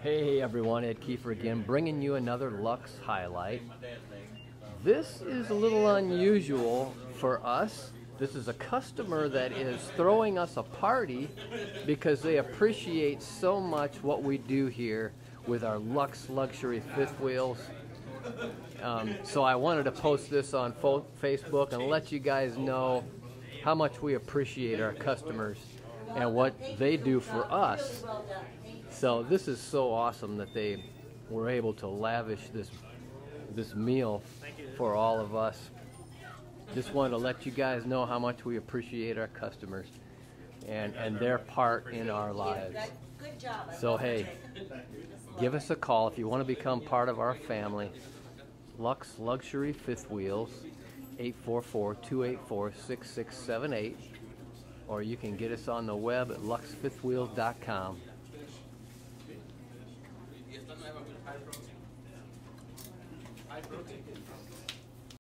Hey everyone, Ed Kiefer again, bringing you another Luxe highlight. This is a little unusual for us. This is a customer that is throwing us a party because they appreciate so much what we do here with our Luxe luxury fifth wheels. So I wanted to post this on Facebook and let you guys know how much we appreciate our customers and what they do for us. So this is so awesome that they were able to lavish this meal for all of us. Just wanted to let you guys know how much we appreciate our customers and their part in our lives. So hey, give us a call if you want to become part of our family. Luxe Luxury Fifth Wheels, 844-284-6678, or you can get us on the web at luxefifthwheels.com. High protein.